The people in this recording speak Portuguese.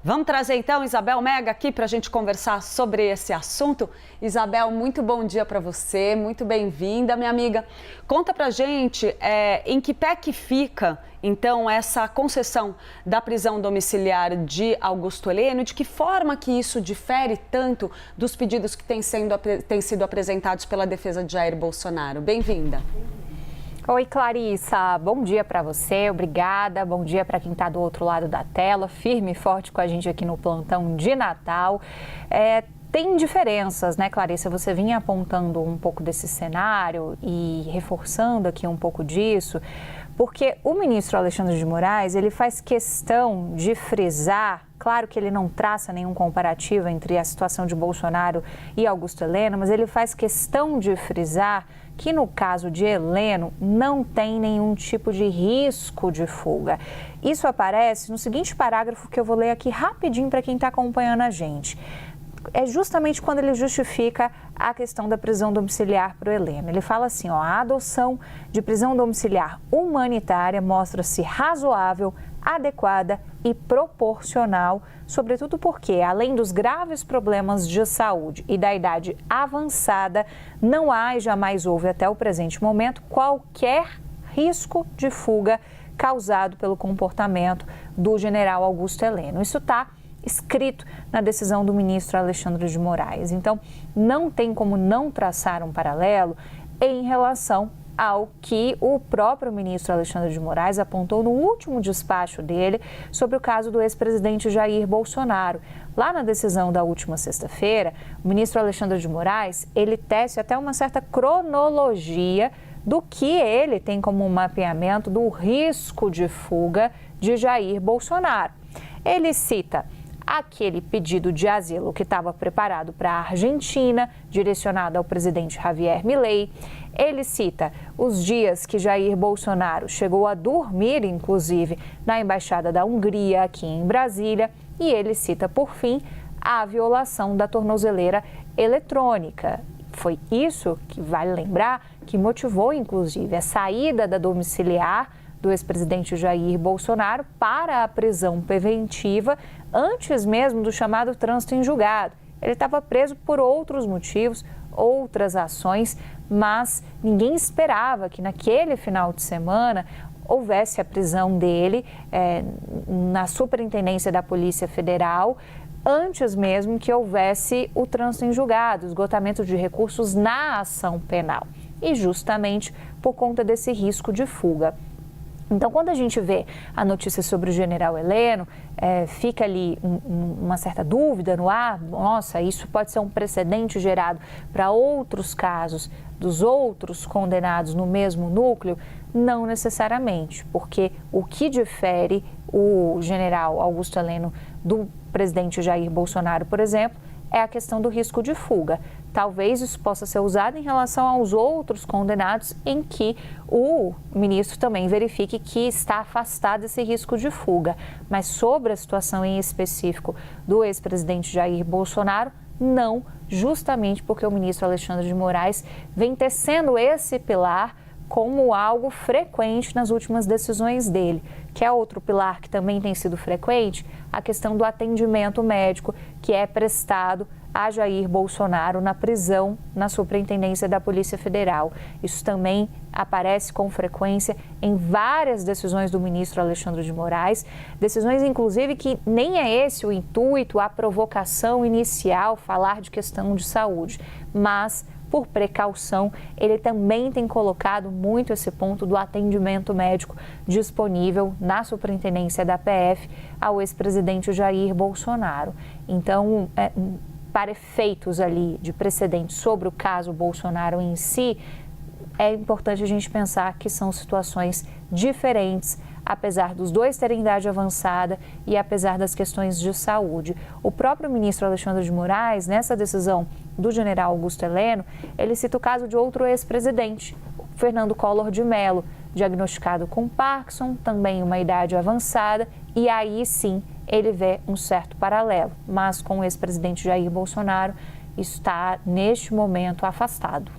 Vamos trazer então Isabel Mega aqui para a gente conversar sobre esse assunto. Isabel, muito bom dia para você, muito bem-vinda, minha amiga. Conta pra gente em que pé que fica, então, essa concessão da prisão domiciliar de Augusto Heleno, de que forma que isso difere tanto dos pedidos que têm sido apresentados pela defesa de Jair Bolsonaro. Bem-vinda. Oi, Clarissa. Bom dia para você, obrigada. Bom dia para quem está do outro lado da tela, firme e forte com a gente aqui no plantão de Natal. Tem diferenças, né, Clarissa? Você vinha apontando um pouco desse cenário e reforçando aqui um pouco disso, porque o ministro Alexandre de Moraes, ele faz questão de frisar, claro que ele não traça nenhum comparativo entre a situação de Bolsonaro e Augusto Heleno, mas ele faz questão de frisar que no caso de Heleno não tem nenhum tipo de risco de fuga. Isso aparece no seguinte parágrafo que eu vou ler aqui rapidinho para quem está acompanhando a gente. É justamente quando ele justifica a questão da prisão domiciliar para o Heleno. Ele fala assim, a adoção de prisão domiciliar humanitária mostra-se razoável, adequada e proporcional, sobretudo porque, além dos graves problemas de saúde e da idade avançada, não há e jamais houve até o presente momento qualquer risco de fuga causado pelo comportamento do general Augusto Heleno. Isso está escrito na decisão do ministro Alexandre de Moraes. Então, não tem como não traçar um paralelo em relação ao que o próprio ministro Alexandre de Moraes apontou no último despacho dele sobre o caso do ex-presidente Jair Bolsonaro. Lá na decisão da última sexta-feira, o ministro Alexandre de Moraes, ele tece até uma certa cronologia do que ele tem como mapeamento do risco de fuga de Jair Bolsonaro. Ele cita aquele pedido de asilo que estava preparado para a Argentina, direcionado ao presidente Javier Milei. Ele cita os dias que Jair Bolsonaro chegou a dormir, inclusive, na Embaixada da Hungria, aqui em Brasília. E ele cita, por fim, a violação da tornozeleira eletrônica. Foi isso que, vale lembrar, que motivou, inclusive, a saída da domiciliar do ex-presidente Jair Bolsonaro para a prisão preventiva antes mesmo do chamado trânsito em julgado. Ele estava preso por outros motivos, outras ações, mas ninguém esperava que naquele final de semana houvesse a prisão dele na Superintendência da Polícia Federal, antes mesmo que houvesse o trânsito em julgado, esgotamento de recursos na ação penal, e justamente por conta desse risco de fuga. Então, quando a gente vê a notícia sobre o general Heleno, fica ali uma certa dúvida no ar, nossa, isso pode ser um precedente gerado para outros casos dos outros condenados no mesmo núcleo? Não necessariamente, porque o que difere o general Augusto Heleno do presidente Jair Bolsonaro, por exemplo, é a questão do risco de fuga. Talvez isso possa ser usado em relação aos outros condenados em que o ministro também verifique que está afastado desse risco de fuga. Mas sobre a situação em específico do ex-presidente Jair Bolsonaro, não, justamente porque o ministro Alexandre de Moraes vem tecendo esse pilar como algo frequente nas últimas decisões dele. Que é outro pilar que também tem sido frequente, a questão do atendimento médico que é prestado a Jair Bolsonaro na prisão na Superintendência da Polícia Federal. Isso também aparece com frequência em várias decisões do ministro Alexandre de Moraes, decisões inclusive que nem é esse o intuito, a provocação inicial, falar de questão de saúde, mas por precaução, ele também tem colocado muito esse ponto do atendimento médico disponível na Superintendência da PF ao ex-presidente Jair Bolsonaro. Então, para efeitos ali de precedente sobre o caso Bolsonaro em si, é importante a gente pensar que são situações diferentes, apesar dos dois terem idade avançada e apesar das questões de saúde. O próprio ministro Alexandre de Moraes, nessa decisão do general Augusto Heleno, ele cita o caso de outro ex-presidente, Fernando Collor de Mello, diagnosticado com Parkinson, também uma idade avançada, e aí sim ele vê um certo paralelo. Mas com o ex-presidente Jair Bolsonaro, isso está, neste momento, afastado.